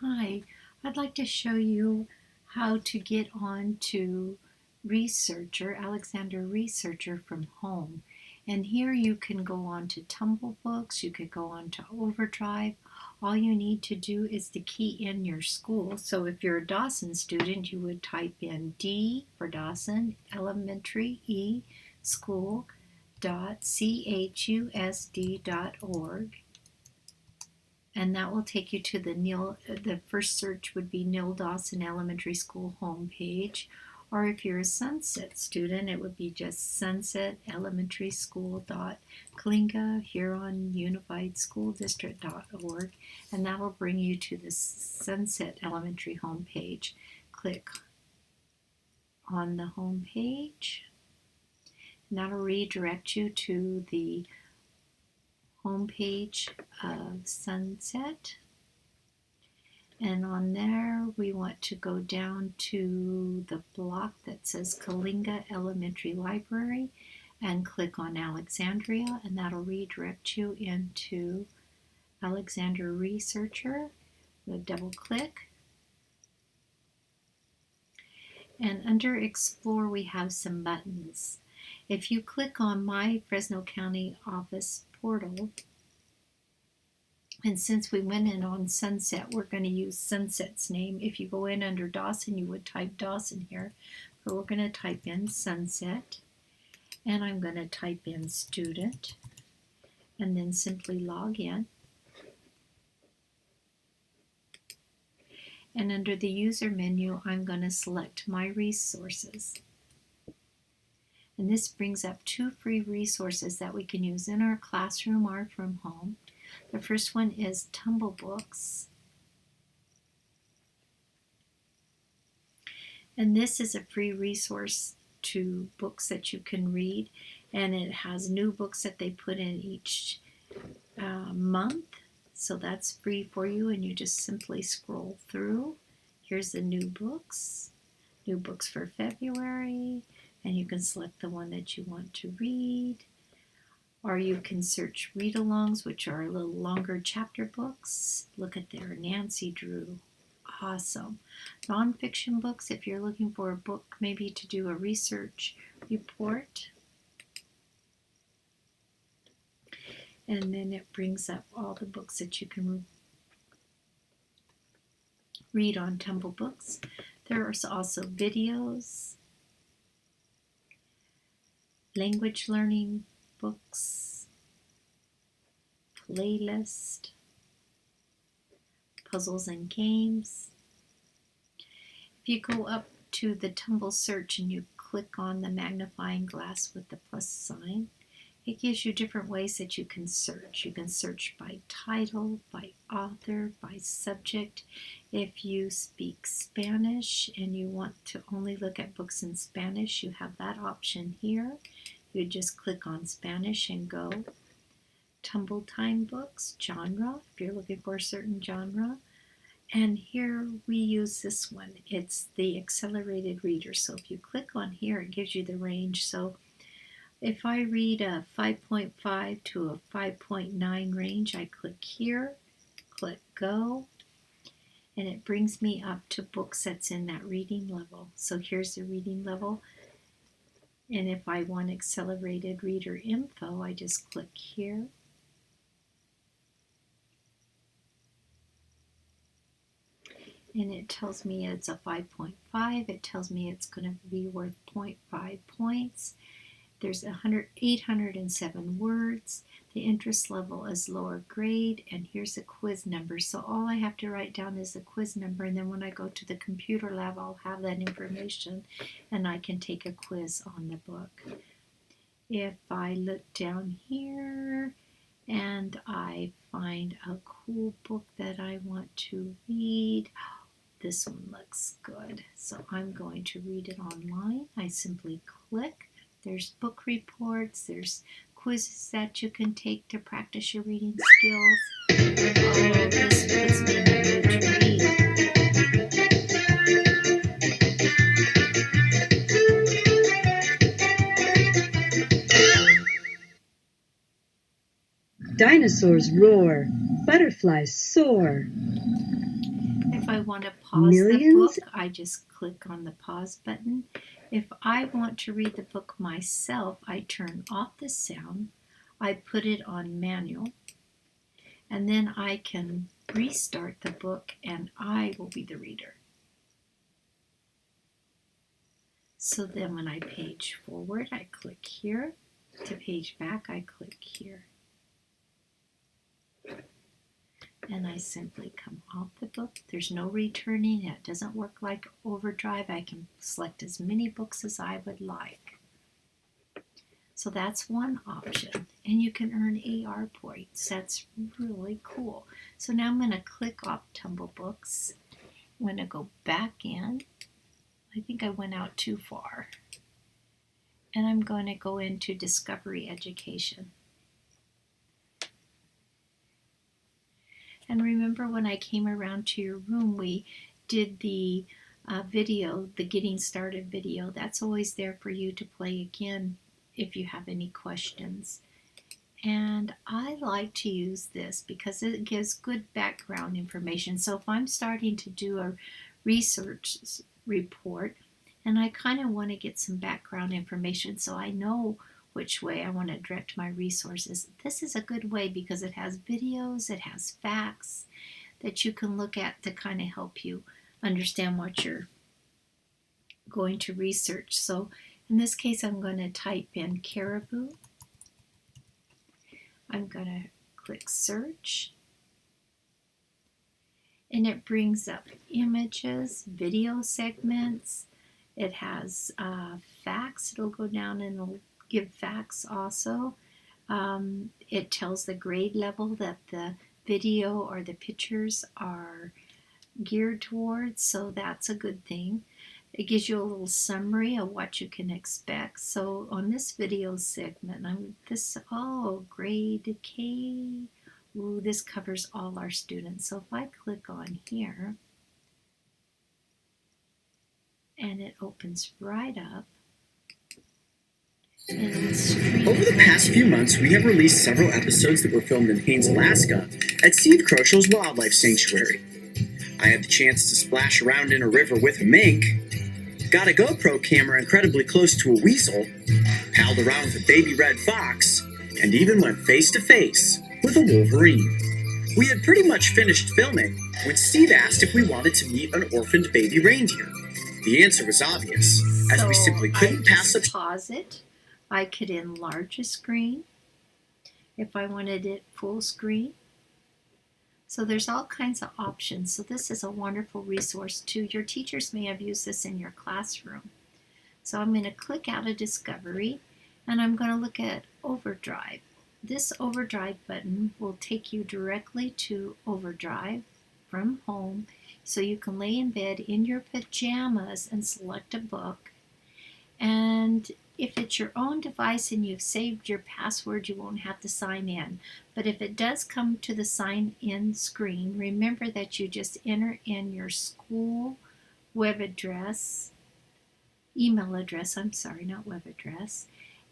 Hi, I'd like to show you how to get on to Researcher, Alexander Researcher from home. And here you can go on to Tumble Books, you could go on to Overdrive. All you need to do is to key in your school. So if you're a Dawson student, you would type in D for Dawson, elementary, E, school, chusd.org. And that will take you to the first search would be Neil Dawson Elementary School homepage. Or if you're a Sunset student, it would be just sunsetelementaryschool.Kalinga Huron Unified School District.org, and that will bring you to the Sunset Elementary homepage. Click on the homepage, and that'll redirect you to the homepage of Sunset. And on there, we want to go down to the block that says Kalinga Elementary Library and click on Alexandria, and that'll redirect you into Alexander Researcher. We'll double click. And under Explore, we have some buttons. If you click on My Fresno County Office Portal, and since we went in on Sunset, we're going to use Sunset's name. If you go in under Dawson, you would type Dawson here. But we're going to type in Sunset. And I'm going to type in student. And then simply log in. And under the user menu, I'm going to select My Resources. And this brings up 2 free resources that we can use in our classroom or from home. The first one is Tumble Books. And this is a free resource to books that you can read. And it has new books that they put in each month. So that's free for you, and you just simply scroll through. Here's the new books for February, and you can select the one that you want to read. Or you can search read-alongs, which are a little longer chapter books. Look at there, Nancy Drew. Awesome. Nonfiction books, if you're looking for a book maybe to do a research report. And then it brings up all the books that you can read on Tumble Books. There's also videos, language learning books, playlist, puzzles and games. If you go up to the Tumble search and you click on the magnifying glass with the plus sign, it gives you different ways that you can search. You can search by title, by author, by subject. If you speak Spanish and you want to only look at books in Spanish, you have that option here. You just click on Spanish and go. Tumble Time books, genre, if you're looking for a certain genre. And here we use this one. It's the accelerated reader. So if you click on here, it gives you the range. So if I read a 5.5 to a 5.9 range, I click here, click go, and it brings me up to books that's in that reading level. So here's the reading level. And if I want accelerated reader info, I just click here. And it tells me it's a 5.5. It tells me it's going to be worth 0.5 points. There's 807 words. The interest level is lower grade, and here's a quiz number. So all I have to write down is the quiz number, and then when I go to the computer lab, I'll have that information, and I can take a quiz on the book. If I look down here and I find a cool book that I want to read, this one looks good, so I'm going to read it online. I simply click. There's book reports, there's quizzes that you can take to practice your reading skills. Oh, this puts me in the mood to read. Dinosaurs roar, butterflies soar. If I want to pause the book, I just click on the pause button. If I want to read the book myself, I turn off the sound, I put it on manual, and then I can restart the book and I will be the reader. So then when I page forward, I click here. To page back, I click here. And I simply come off the book. There's no returning. It doesn't work like Overdrive. I can select as many books as I would like. So that's one option. And you can earn AR points. That's really cool. So now I'm going to click off Tumble Books. I'm going to go back in. I think I went out too far. And I'm going to go into Discovery Education. And remember when I came around to your room, we did the video, the Getting Started video. That's always there for you to play again if you have any questions. And I like to use this because it gives good background information. So if I'm starting to do a research report and I kind of want to get some background information so I know which way I want to direct my resources, this is a good way because it has videos, it has facts that you can look at to kind of help you understand what you're going to research. So in this case, I'm going to type in caribou. I'm going to click search. And it brings up images, video segments. It has facts. It'll go down and it'll give facts also. It tells the grade level that the video or the pictures are geared towards, so that's a good thing. It gives you a little summary of what you can expect. So on this video segment, grade K. Ooh, this covers all our students. So if I click on here, and it opens right up. Over the past few months, we have released several episodes that were filmed in Haines, Alaska, at Steve Crochel's Wildlife Sanctuary. I had the chance to splash around in a river with a mink, got a GoPro camera incredibly close to a weasel, palled around with a baby red fox, and even went face to face with a wolverine. We had pretty much finished filming when Steve asked if we wanted to meet an orphaned baby reindeer. The answer was obvious, as we simply couldn't pass up. Pause it. I could enlarge a screen if I wanted it full screen. So there's all kinds of options. So this is a wonderful resource too. Your teachers may have used this in your classroom. So I'm going to click out of Discovery and I'm going to look at Overdrive. This Overdrive button will take you directly to Overdrive from home, so you can lay in bed in your pajamas and select a book. And if it's your own device and you've saved your password, you won't have to sign in. But if it does come to the sign in screen, remember that you just enter in your school web address, email address, not web address,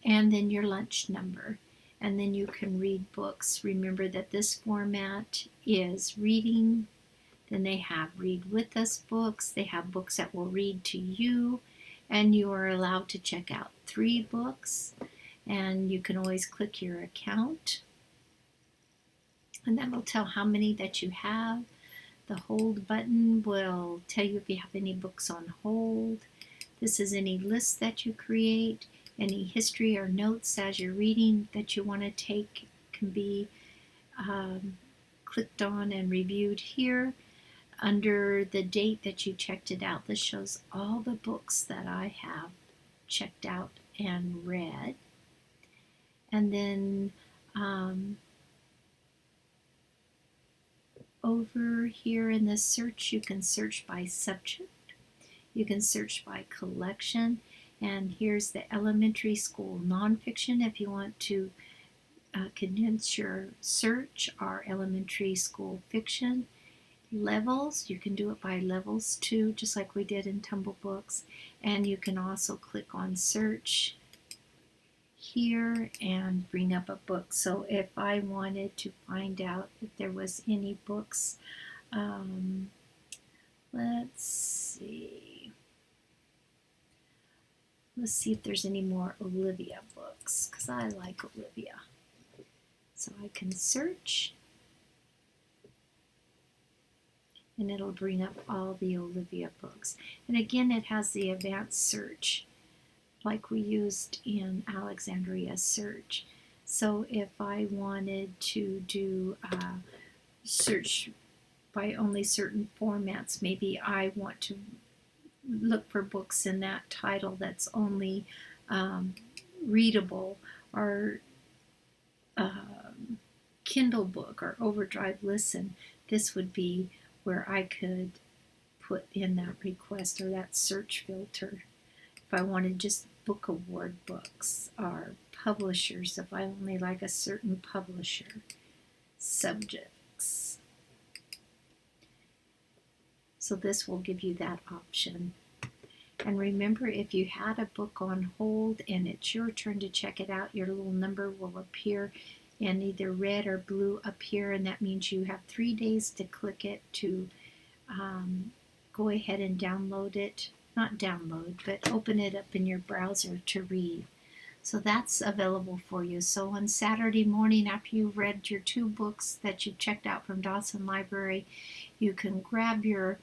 and then your lunch number. And then you can read books. Remember that this format is reading. Then they have Read With Us books. They have books that will read to you. And you are allowed to check out 3 books. And you can always click your account. And that will tell how many that you have. The hold button will tell you if you have any books on hold. This is any list that you create. Any history or notes as you're reading that you want to take can be clicked on and reviewed here. Under the date that you checked it out, this shows all the books that I have checked out and read. And then over here in the search, you can search by subject. You can search by collection. And here's the elementary school nonfiction if you want to condense your search, or elementary school fiction. Levels, you can do it by levels too, just like we did in Tumble Books. And you can also click on search here and bring up a book. So if I wanted to find out if there was any books Let's see. Let's see if there's any more Olivia books, because I like Olivia. So I can search, and it'll bring up all the Olivia books. And again, it has the advanced search, like we used in Alexandria search. So if I wanted to do search by only certain formats, maybe I want to look for books in that title that's only readable, or Kindle book, or Overdrive Listen. This would be where I could put in that request or that search filter. If I wanted just book award books or publishers, if I only like a certain publisher, subjects. So this will give you that option. And remember, if you had a book on hold and it's your turn to check it out, your little number will appear in either red or blue up here, and that means you have 3 days to click it to go ahead and download it. Not download, but open it up in your browser to read. So that's available for you. So on Saturday morning, after you've read your 2 books that you checked out from Dawson Library, you can grab your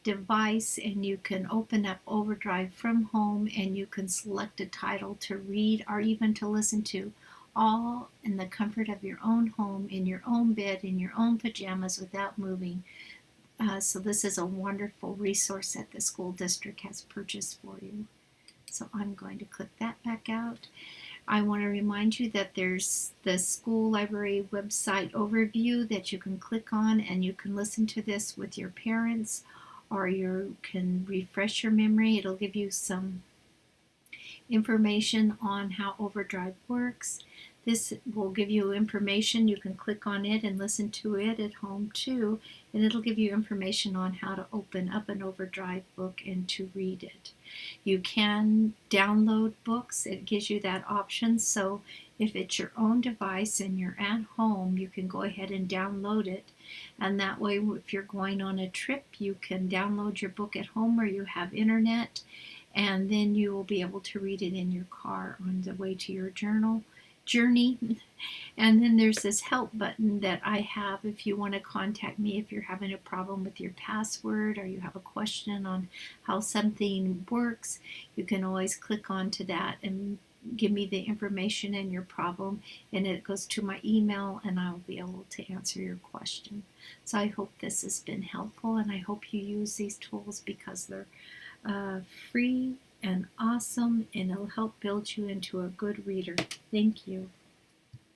device and you can open up Overdrive from home, and you can select a title to read or even to listen to, all in the comfort of your own home, in your own bed, in your own pajamas, without moving. So this is a wonderful resource that the school district has purchased for you. So I'm going to click that back out. I want to remind you that there's the school library website overview that you can click on, and you can listen to this with your parents, or you can refresh your memory. It'll give you some information on how Overdrive works. This will give you information. You can click on it and listen to it at home too, and it'll give you information on how to open up an Overdrive book and to read it. You can download books. It gives you that option. So if it's your own device and you're at home, you can go ahead and download it. And that way, if you're going on a trip, you can download your book at home where you have internet, and then you will be able to read it in your car on the way to your journey. And then there's this help button that I have if you want to contact me if you're having a problem with your password, or you have a question on how something works. You can always click onto that and give me the information and your problem, and it goes to my email, and I'll be able to answer your question. So I hope this has been helpful, and I hope you use these tools, because they're free and awesome, and it'll help build you into a good reader. Thank you.